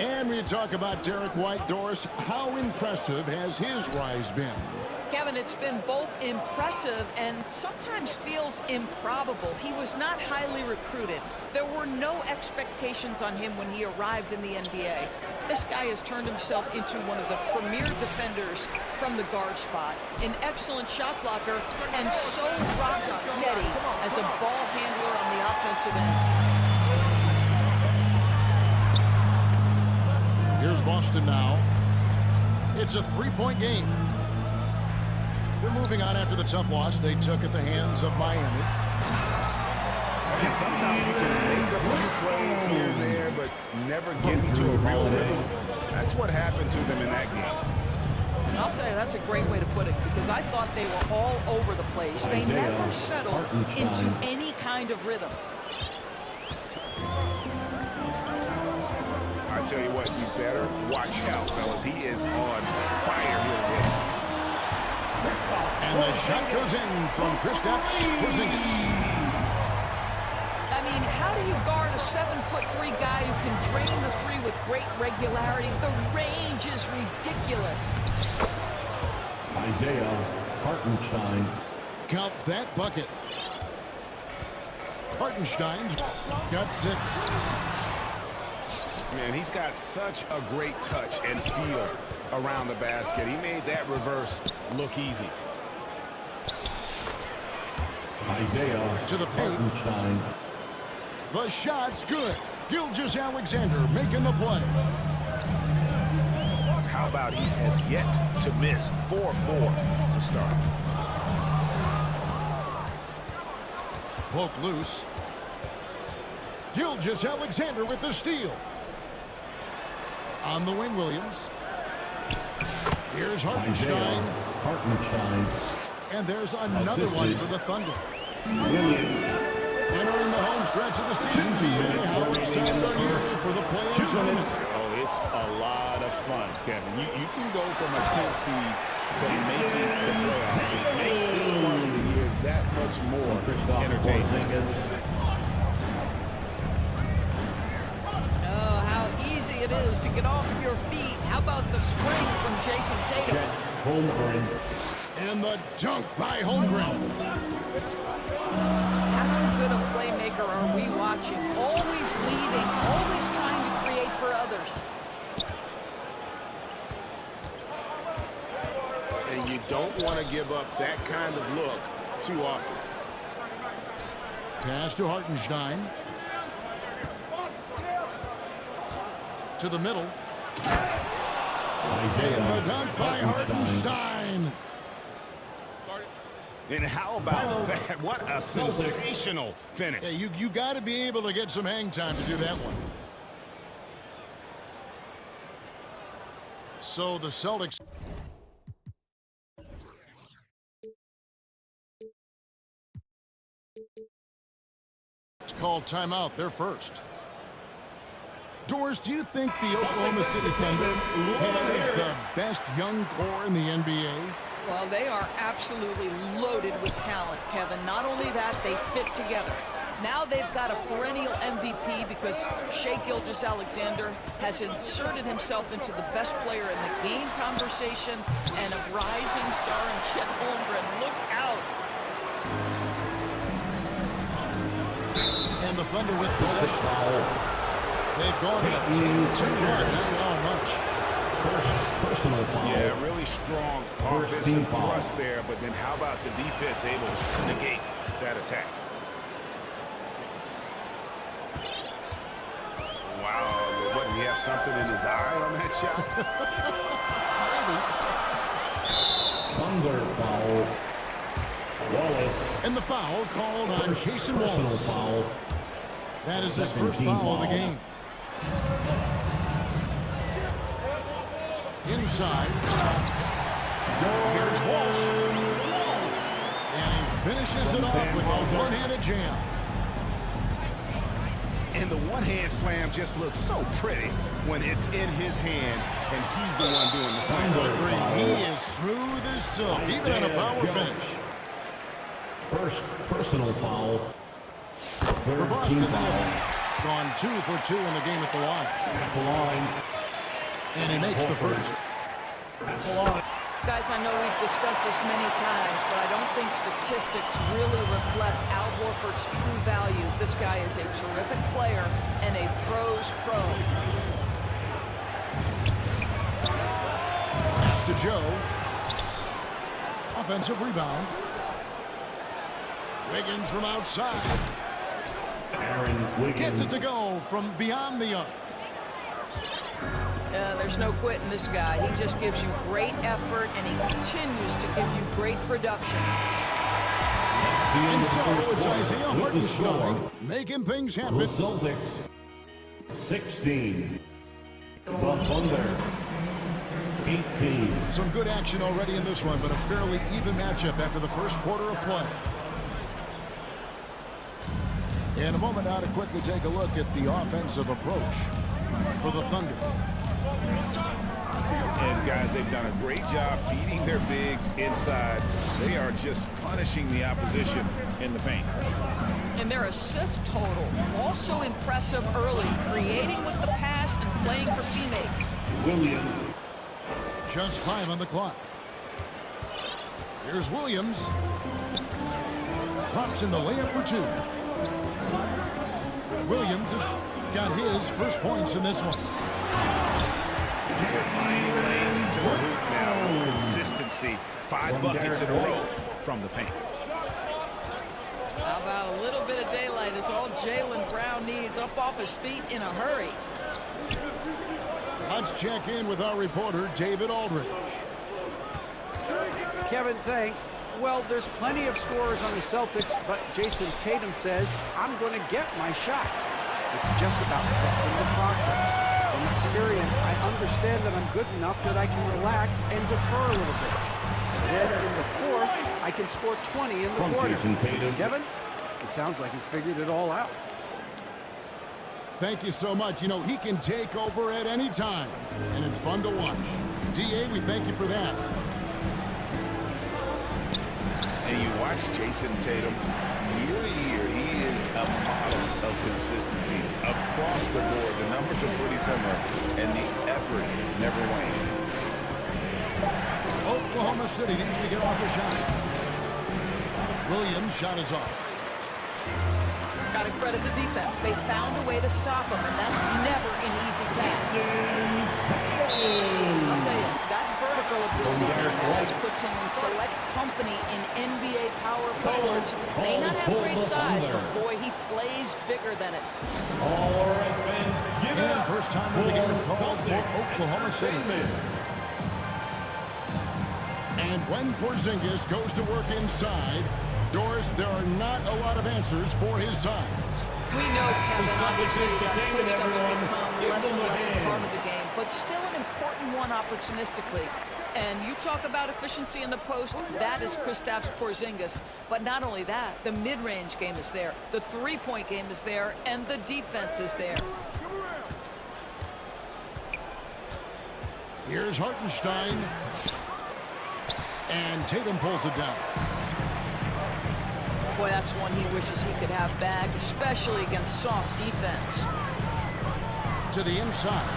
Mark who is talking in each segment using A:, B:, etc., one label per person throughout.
A: And we talk about Derek White. Doris, how impressive has his rise been?
B: Kevin, it's been both impressive and sometimes feels improbable. He was not highly recruited. There were no expectations on him when he arrived in the NBA. This guy has turned himself into one of the premier defenders from the guard spot, an excellent shot blocker, and so rock steady as a ball handler on the offensive end.
A: Here's Boston now. It's a three-point game. They're moving on after the tough loss they took at the hands of Miami.
C: And sometimes you can make a few plays here and there, but never get into a real rhythm. That's what happened to them in that game.
B: And I'll tell you, that's a great way to put it, because I thought they were all over the place. They never settled into any kind of rhythm.
C: I tell you what, you better watch out, fellas. He is on fire here today.
A: And the shot goes in from Kristaps Porzingis.
B: I mean, how do you guard a 7'3" guy who can drain the three with great regularity? The range is ridiculous.
D: Isaiah Hartenstein.
A: Count that bucket. Hartenstein's got 6.
C: Man, he's got such a great touch and feel around the basket. He made that reverse look easy.
D: Isaiah
A: to the paint.
D: Hartenstein.
A: The shot's good. Gilgeous-Alexander making the play.
C: How about he has yet to miss? 4-4 to start.
A: Poke loose. Gilgeous-Alexander with the steal. On the wing, Williams. Here's Hartenstein.
D: Hartenstein.
A: And there's another one for the Thunder. Entering the home stretch of the season, GA. How excited are you for the play-in tournament?
C: Oh, it's a lot of fun, Kevin. You can go from a 10th seed to making the playoffs. It makes this part of the year that much more entertaining.
B: Oh, how easy it is to get off your feet. How about the spring from Jason Tatum?
D: Holmgren.
A: And the dunk by Holmgren.
B: How good a playmaker are we watching? Always leading, always trying to create for others.
C: And you don't want to give up that kind of look too often.
A: Pass to Hartenstein. To the middle.
D: Isaiah
A: And the dunk by Hartenstein.
C: And how about that? What a sensational finish.
A: Hey, you got to be able to get some hang time to do that one. So the Celtics. It's called timeout. They're first. Doris, do you think the Oklahoma City Thunder has the best young core in the NBA?
B: Well, they are absolutely loaded with talent, Kevin. Not only that, they fit together. Now they've got a perennial MVP because Shai Gilgeous-Alexander has inserted himself into the best player in the game conversation, and a rising star in Chet Holmgren. Look out.
A: And the Thunder with possession. They've gone in a 10-2 run, not allowing much.
D: Personal foul.
C: Yeah, really strong offensive thrust there, but then how about the defense able to negate that attack? Wow, what, did he have something in his eye on that shot?
D: Thunder foul. Wallace.
A: And the foul called on Jason Wallace.
D: Foul.
A: That is his first foul of the game. Inside. Here's Walsh. And he finishes it off with a one-handed jam.
C: And the one-hand slam just looks so pretty when it's in his hand and he's the one doing the slam.
A: He is smooth as silk, even on a power finish.
D: First personal foul.
A: For Boston,
D: foul.
A: Gone 2 for 2 in the game at the line.
D: At the line.
A: And he makes the first.
D: At the line.
B: Guys, I know we've discussed this many times, but I don't think statistics really reflect Al Horford's true value. This guy is a terrific player and a pro's pro.
A: Pass to Joe. Offensive rebound. Wiggins from outside.
D: Aaron Wiggins.
A: Gets it to go from beyond the arc.
B: There's no quitting this guy. He just gives you great effort, and he continues to give you great production.
A: And so it's Isaiah Hartenstein making things
D: The
A: happen.
D: Celtics 16. The Thunder 18.
A: Some good action already in this one, but a fairly even matchup after the first quarter of play. In a moment now to quickly take a look at the offensive approach for the Thunder.
C: And guys, they've done a great job feeding their bigs inside. They are just punishing the opposition in the paint.
B: And their assist total, also impressive early, creating with the pass and playing for teammates.
D: Williams.
A: Just 5 on the clock. Here's Williams. Drops in the layup for 2. Williams has got his first points in this one.
C: They're finding lanes into the hoop now with consistency. 5 buckets in a row from the paint.
B: How about a little bit of daylight is all Jaylen Brown needs, up off his feet in a hurry.
A: Let's check in with our reporter, David Aldridge.
E: Kevin, thanks. Well, there's plenty of scorers on the Celtics, but Jason Tatum says, I'm going to get my shots. It's just about trusting the process. From experience, I understand that I'm good enough that I can relax and defer a little bit. Then in the fourth, I can score 20 in the
D: From
E: quarter.
D: Jason Tatum.
E: Kevin, it sounds like he's figured it all out.
A: Thank you so much. You know, he can take over at any time, and it's fun to watch. DA, we thank you for that.
C: And you watch Jason Tatum, year to year, he is a model of consistency. Across the board, the numbers are pretty similar, and the effort never wanes.
A: Oklahoma City needs to get off a shot. Williams' shot is off.
B: Got to credit the defense. They found a way to stop him, and that's never an easy task. I'll tell you, that vertical ability he has puts him in select company in NBA power forwards. May not have great size, but boy, he plays bigger than it.
D: All right, fans, give it
A: And
D: up
A: first time of the game
D: for
A: called for
D: Celtics.
A: Oklahoma City. And when Porzingis goes to work inside, Doris, there are not a lot of answers for his size.
B: We know, Kevin, obviously that
D: David,
B: post-ups
D: everyone.
B: become
D: Give
B: less
D: them
B: and
D: a
B: less a
D: hand.
B: part of the game, but still an important one opportunistically. And you talk about efficiency in the post, that is Kristaps Porzingis. But not only that, the mid-range game is there, the three-point game is there, and the defense is there.
A: Here's Hartenstein. And Tatum pulls it down.
B: Boy, that's one he wishes he could have back, especially against soft defense.
A: To the inside.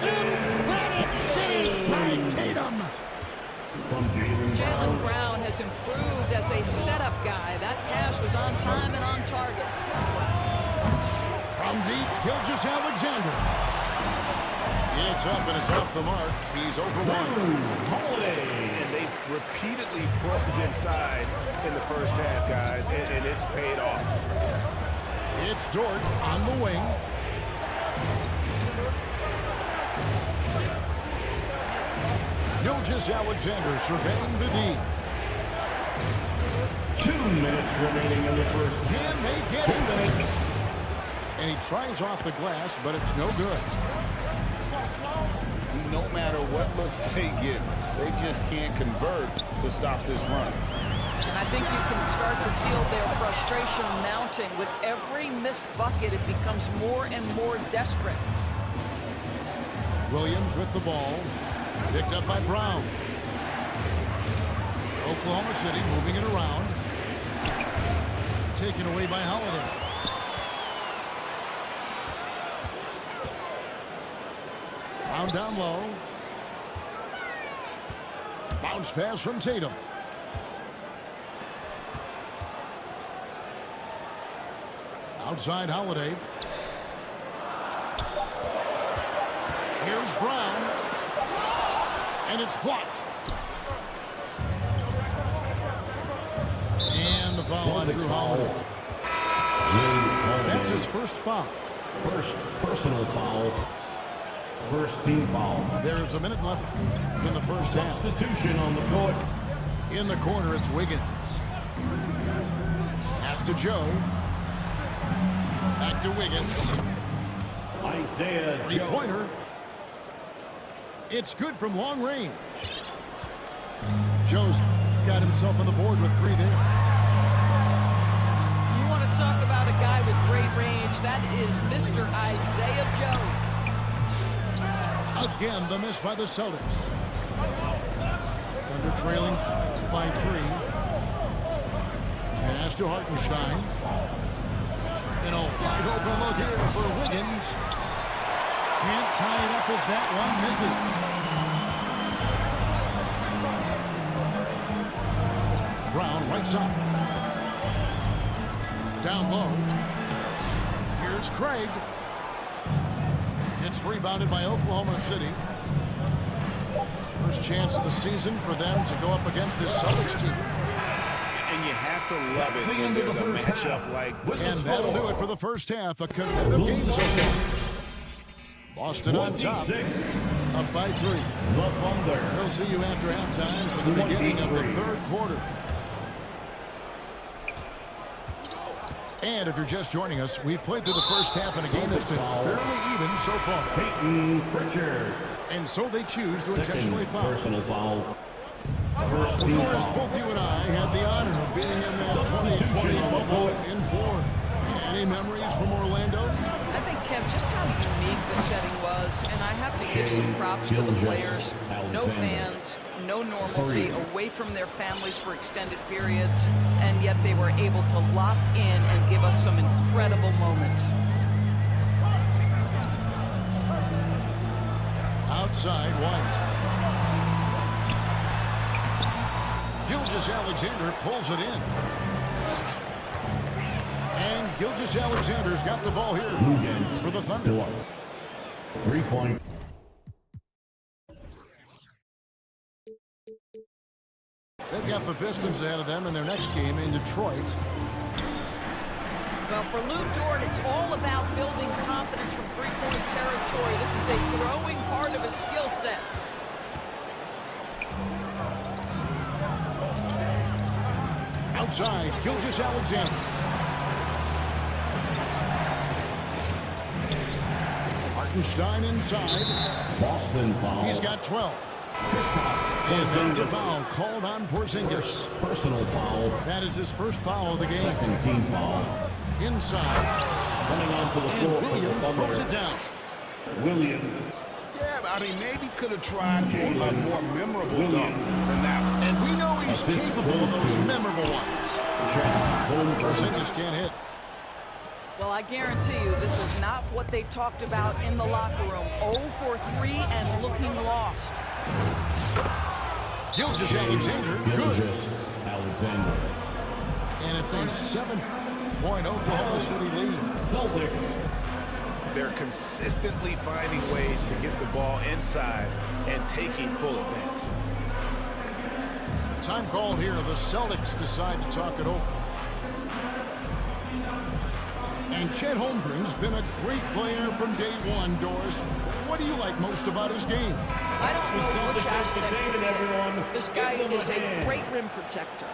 A: Emphatic finish by Tatum.
D: From
B: Jaylen Brown has improved as a setup guy. That pass was on time and on target.
A: From deep, Gilgeous-Alexander. It's up and it's off the mark. He's over one.
C: And they've repeatedly probed inside in the first half, guys, and it's paid off.
A: It's Dort on the wing. Gilgeous-Alexander surveying the D.
D: 2 minutes remaining in the first.
A: Can they get
D: 2
A: it?
D: minutes.
A: And he tries off the glass, but it's no good.
C: No matter what looks they get, they just can't convert to stop this run.
B: And I think you can start to feel their frustration mounting. With every missed bucket, it becomes more and more desperate.
A: Williams with the ball. Picked up by Brown. Oklahoma City moving it around. Taken away by Holiday. Brown down low. Bounce pass from Tatum. Outside Holiday. Here's Brown. And it's blocked. And the foul on Drew Holiday. That's his first foul.
D: First personal foul. First team foul.
A: There's a minute left in the first half.
D: Substitution on the court.
A: In the corner, it's Wiggins. Pass to Joe. Back to Wiggins.
D: Isaiah Joe.
A: Three-pointer. It's good from long range. Joe's got himself on the board with 3 there.
B: You want to talk about a guy with great range? That is Mr. Isaiah Joe.
A: Again, the miss by the Celtics. Thunder trailing by 3. Pass to Hartenstein. And a wide open look here for Wiggins. Can't tie it up as that one misses. Brown right side. Down low. Here's Craig. It's rebounded by Oklahoma City. First chance of the season for them to go up against this Celtics team.
C: And you have to love it when there's a matchup like this.
A: And that'll do it for the first half. A competitive game so far. Boston on top, up by 3.
D: The Thunder.
A: We'll see you after halftime for the beginning of the third quarter. And if you're just joining us, we've played through the first half in a game that's been fairly even so far.
D: Peyton Pritchard.
A: And so they choose to intentionally foul.
D: Personal foul. First
A: Of
D: team
A: course,
D: foul.
A: both you and I had the honor of being in that 2020 bubble in Florida. Any memories from Orlando?
B: I think, Kev, just how unique the setting was, and I have to give some props to the players. No fans, no normalcy, away from their families for extended periods, and yet they were able to lock in and give us some incredible moments.
A: Outside White. Gilgeous-Alexander pulls it in. And Gilgeous-Alexander's got the ball here for the Thunder.
D: 3-point.
A: They've got the Pistons ahead of them in their next game in Detroit.
B: Well, for Lou Dort, it's all about building confidence from three-point territory. This is a throwing part of his skill set.
A: Outside, Gilgeous-Alexander. Hartenstein inside.
D: Boston foul.
A: He's got 12. And that's a foul called on Porzingis.
D: Personal foul.
A: That is his first foul of the game.
D: Second team foul.
A: Inside.
D: Coming onto the floor
A: And
D: for the
A: Williams throws
D: Thunder.
A: it down.
D: Williams.
C: Yeah, but I mean, maybe could have tried for a more memorable dunk than that one.
A: And we know he's
D: Assist
A: capable of
D: goes
A: those
D: to
A: memorable ones. Porzingis can't hit.
B: Well, I guarantee you this is not what they talked about in the locker room. 0 for 3 and looking lost.
A: Gilgeous-Alexander, good.
D: Gilgeous-Alexander.
A: And it's a 7-point Oklahoma City lead.
D: Celtics.
C: They're consistently finding ways to get the ball inside and taking full advantage.
A: Time called here. The Celtics decide to talk it over. And Chet Holmgren's been a great player from day one, Doris. What do you like most about his game?
B: I don't know which aspect to
D: everyone.
B: pick. This guy is a great rim protector.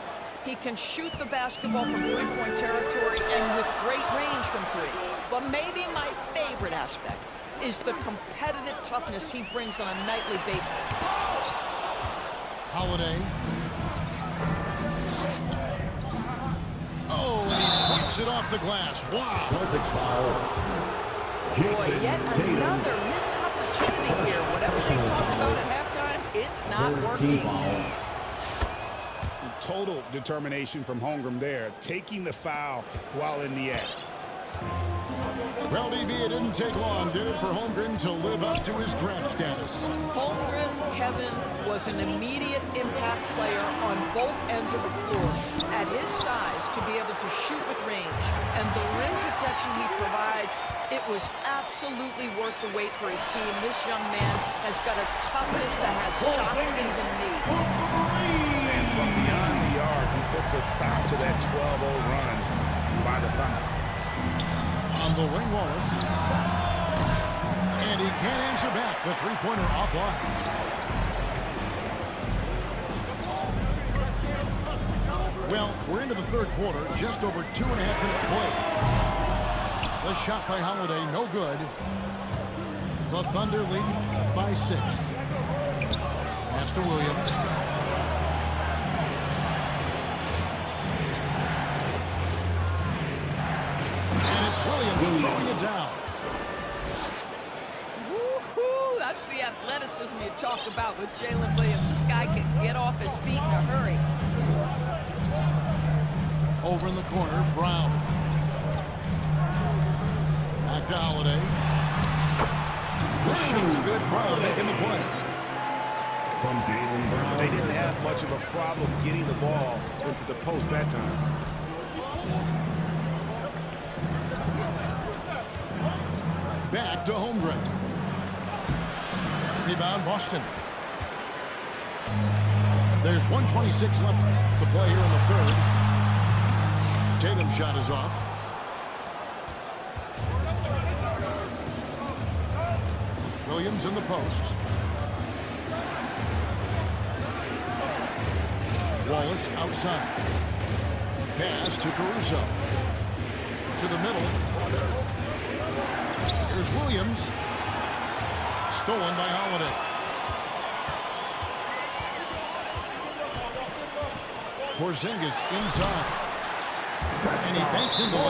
B: He can shoot the basketball from three-point territory and with great range from 3. But maybe my favorite aspect is the competitive toughness he brings on a nightly basis.
A: Holiday. Oh, and he knocks it off the glass. Wow.
D: Celtics foul.
B: Boy, yet another missed opportunity here. Whatever they talked about at halftime, it's not
D: Team
B: working.
D: foul.
C: Total determination from Holmgren there, taking the foul while in the act.
A: Well, DB, it didn't take long, did it, for Holmgren to live up to his draft status?
B: Holmgren, Kevin, was an immediate impact player on both ends of the floor. At his size, to be able to shoot with range and the rim protection he provides, it was absolutely worth the wait for his team. This young man has got a toughness that has shocked even me.
C: And from beyond the arc, he puts a stop to that 12-0 run by the Thunder.
A: On the wing, Wallace. And he can't answer back. The three-pointer offline. Well, we're into the third quarter. Just over 2.5 minutes played. The shot by Holiday, no good. The Thunder lead by 6. Pass to Williams. Williams throwing it down.
B: Woohoo! That's the athleticism you talk about with Jalen Williams. This guy can get off his feet in a hurry.
A: Over in the corner, Brown. Back to Holiday. The shot's good. Brown making the play.
D: From Jalen Brown.
C: They didn't have much of a problem getting the ball into the post that time.
A: Back to Holmgren. Rebound, Boston. There's 1:26 left to play here in the third. Tatum's shot is off. Williams in the post. Wallace outside. Pass to Caruso. To the middle. Here's Williams. Stolen by Holiday. Porzingis inside. And he banks into it.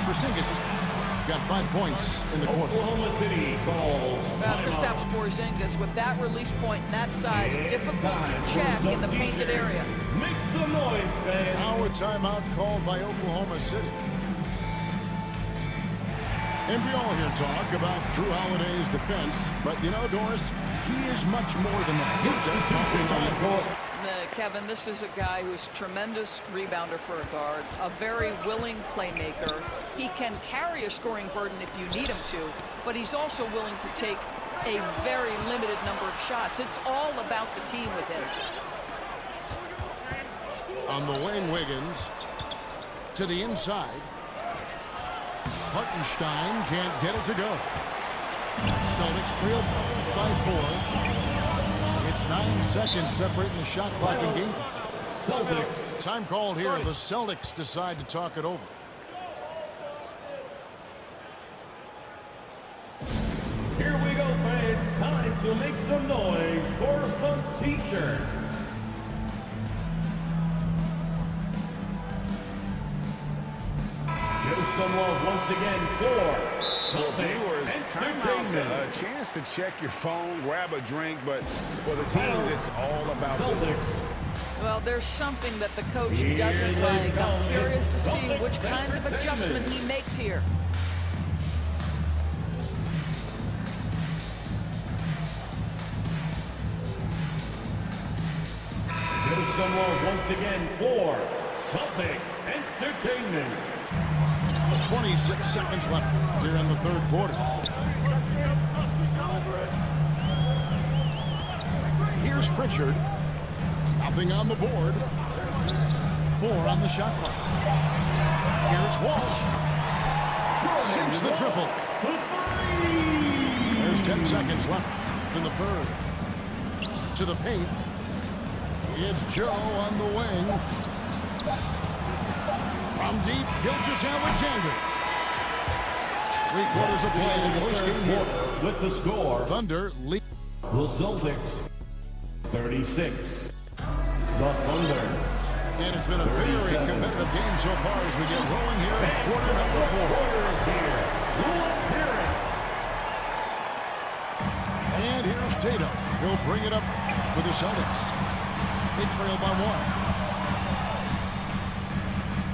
A: Porzingis has got 5 points in the quarter.
D: Oklahoma City calls
B: Kristaps Porzingis with that release point and that size, difficult to check in the painted area.
D: Make some noise, fans.
A: Now a timeout called by Oklahoma City. And we all hear talk about Drew Holiday's defense, but you know, Doris, he is much more than that. He's
D: On the court.
B: Kevin, this is a guy who's a tremendous rebounder for a guard, a very willing playmaker. He can carry a scoring burden if you need him to, but he's also willing to take a very limited number of shots. It's all about the team with him.
A: On the wing, Wiggins to the inside. Hartenstein can't get it to go. Celtics trail by 4. It's 9 seconds separating the shot clock and game.
D: Celtics.
A: Time called here. The Celtics decide to talk it over.
D: Here we go, fans. Time to make some noise for some t-shirts. Show some love once again for
C: So viewers, timeout's
D: Entertainment.
C: a chance to check your phone, grab a drink, but for the team, it's all about
D: Celtics.
B: Well, there's something that the coach
D: Here
B: doesn't
D: they
B: like.
D: come.
B: I'm curious to see
D: Celtics
B: which kind of
D: Entertainment.
B: adjustment he makes here.
D: Show some love once again for Celtics Entertainment.
A: 26 seconds left here in the third quarter. Here's Pritchard. Nothing on the board. 4 on the shot clock. Here's Walsh. Sinks the triple. There's 10 seconds left in the third. To the paint. It's Joe on the wing. From deep, Gilgeous-Alexander. 3 quarters of play in the first game here.
D: With the score,
A: Thunder lead.
D: the Celtics 36. The Thunder.
A: And it's been a very competitive game so far as we get rolling here in quarter number 4.
D: Here. Let's hear it.
A: And here's Tatum. He'll bring it up for the Celtics. They trail by 1.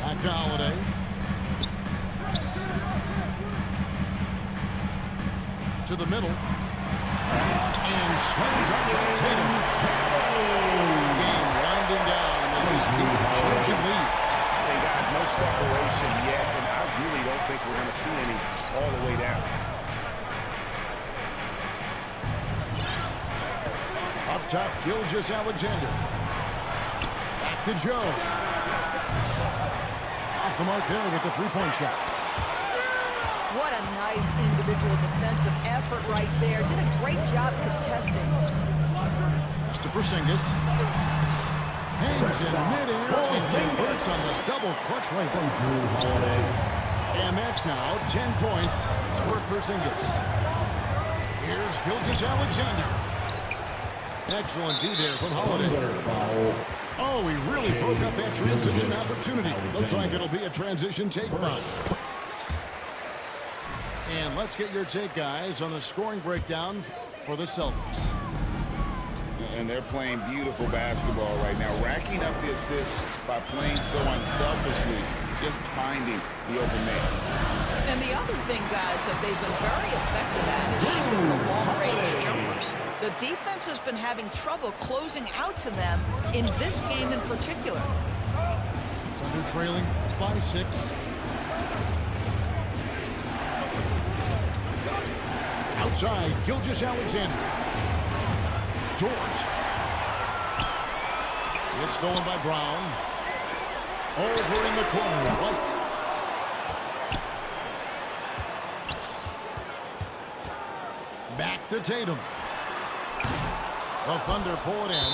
A: Back to Holiday. To the middle. And slammed up by Tatum. Game winding down. And he's changing lead.
C: Hey, guys, no separation yet, and I really don't think we're going to see any all the way down.
A: Up top, Gilgeous-Alexander. Back to Joe. Off the mark there with the three-point shot.
B: What a nice individual defensive effort right there. Did a great job contesting.
A: Pass to Porzingis. Hangs in midair and converts on the double clutch layup. And that's now 10 points for Porzingis. Here's Gilgeous-Alexander. Excellent D there from Holiday. Oh, he really broke up that transition opportunity. Looks like it'll be a transition take foul. And let's get your take, guys, on the scoring breakdown for the Celtics.
C: And they're playing beautiful basketball right now, racking up the assists by playing so unselfishly, just finding the open man.
B: And the other thing, guys, that they've been very effective at is shooting the long-range jumpers. The defense has been having trouble closing out to them in this game in particular.
A: Thunder trailing by 6. Outside, Gilgeous-Alexander. George. It's stolen by Brown. Over in the corner, White. Back to Tatum. The Thunder pull it in.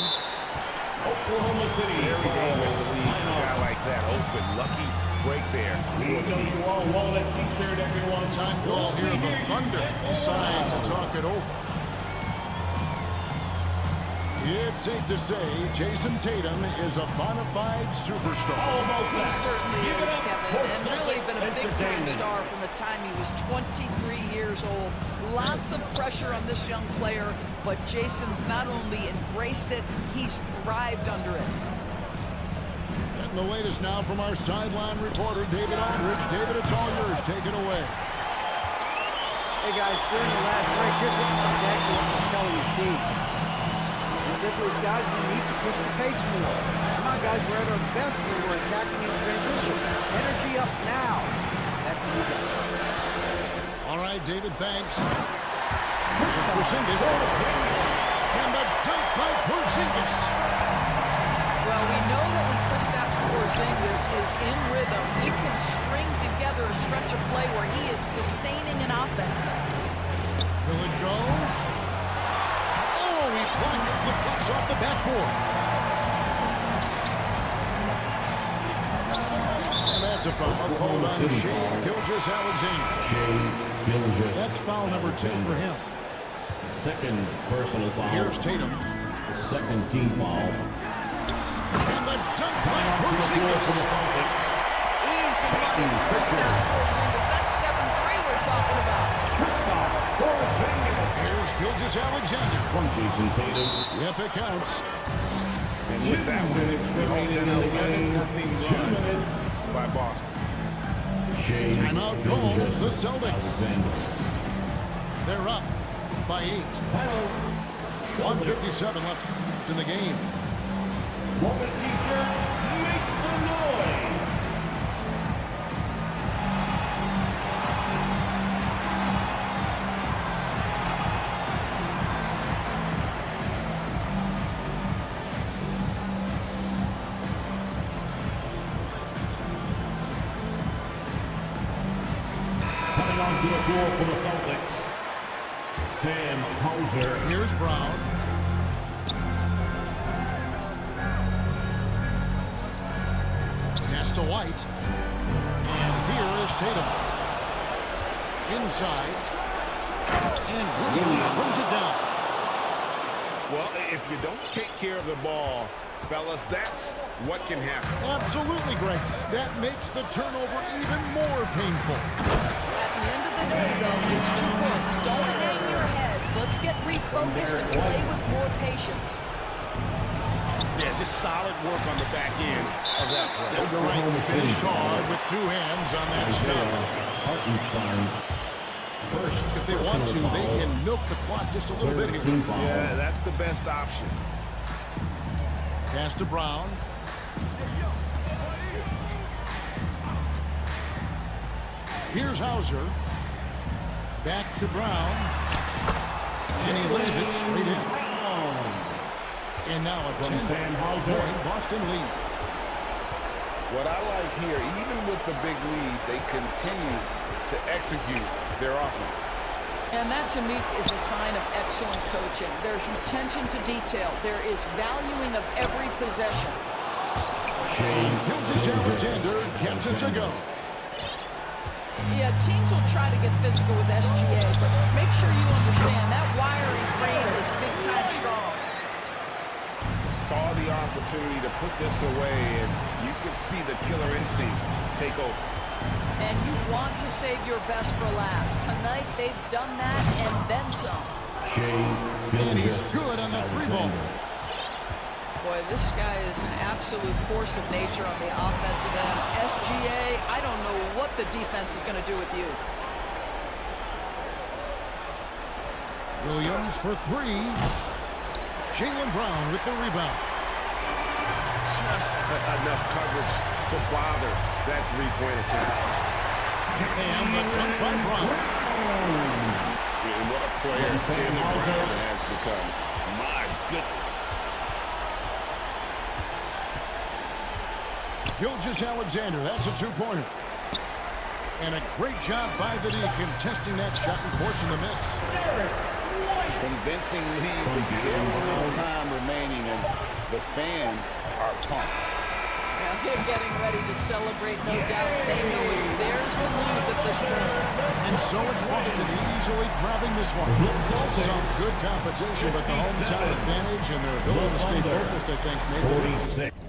D: Oklahoma City.
C: Every day, Mr. Lee, a guy like that, open, lucky break there.
D: BWR wallet t-shirt, everyone.
A: Time call here. The Thunder decide to talk it over. It's safe to say Jason Tatum is a bona fide superstar.
B: He certainly is, Kevin, and really been a big-time star from the time he was 23 years old. Lots of pressure on this young player, but Jason's not only embraced it, he's thrived under it.
A: Getting the latest now from our sideline reporter, David Aldridge. David, it's all yours. Take it away.
E: Hey, guys, during the last break, here's what Mike Dagnall was telling his team. He said to his guys, we need to push the pace more. Come on, guys, we're at our best when we're attacking in transition. Energy up now. Back to you guys.
A: All right, David, thanks. Here's Porzingis. And the dunk by Porzingis.
B: Well, we know that when Kristaps Porzingis is in rhythm, he can string together a stretch of play where he is sustaining an offense.
A: Will it go? Oh, he blocked the flush off the backboard. And that's a foul called on Shai Gilgeous-Alexander. That's foul number 2 for him.
D: Second personal foul.
A: Here's Tatum.
D: Second team foul.
A: And the dunk by Porzingis.
B: Easy money for Kristaps Porzingis. That's 7-3 we're talking about.
A: Here's Gilgeous-Alexander.
D: From Jason Tatum.
A: Yep, it counts.
C: And with that one, it's an 11-0 run by Boston.
A: Timeout call, the Celtics. They're up by 8. 1:57 left in the game.
D: Moment t-shirt, make some noise. Coming on to the floor for the Celtics, Sam Hauser.
A: Here's Brown. Pass to White. And here is Tatum. Inside. And Williams brings it down.
C: Well, if you don't take care of the ball, fellas, that's what can happen.
A: Absolutely, Greg. That makes the turnover even more painful.
B: At the end of the day, though, it's 2 points. Don't hang your heads. Let's get refocused and play with more patience.
C: Yeah, just solid work on the back end of that play.
A: And Durant finished hard with 2 hands on that stuff.
D: Hartenstein.
A: If they want to, they can milk the clock just a little bit here.
C: Yeah, that's the best option.
A: Pass to Brown. Here's Hauser. Back to Brown. And he lays it straight in. And now a 10-point Boston lead.
C: What I like here, even with the big lead, they continue to execute their offense.
B: And that, to me, is a sign of excellent coaching. There's attention to detail. There is valuing of every possession.
A: Alexander gets it to go.
B: Yeah, teams will try to get physical with SGA, but make sure you understand that wiry frame is big-time strong.
C: Saw the opportunity to put this away, and you could see the killer instinct take over.
B: And you want to save your best for last. Tonight, they've done that and then some.
A: And he's good on the three ball.
B: Boy, this guy is an absolute force of nature on the offensive end. SGA, I don't know what the defense is going to do with you.
A: Williams for three. Jaylen Brown with the rebound.
C: Just enough coverage to bother that three-point attempt.
A: And the dunk by Brown.
C: And what a player Jaylen Brown has become. My goodness.
A: Alexander, that's a two-pointer. And a great job by the D contesting that shot and forcing the miss.
C: Convincing lead with very little time remaining, and the fans are pumped.
B: Now they're getting ready to celebrate, no doubt. They know it's theirs to lose at this point.
A: And so it's Boston easily grabbing this one. Some good competition, but the hometown advantage and their ability to stay focused, I think, made the difference.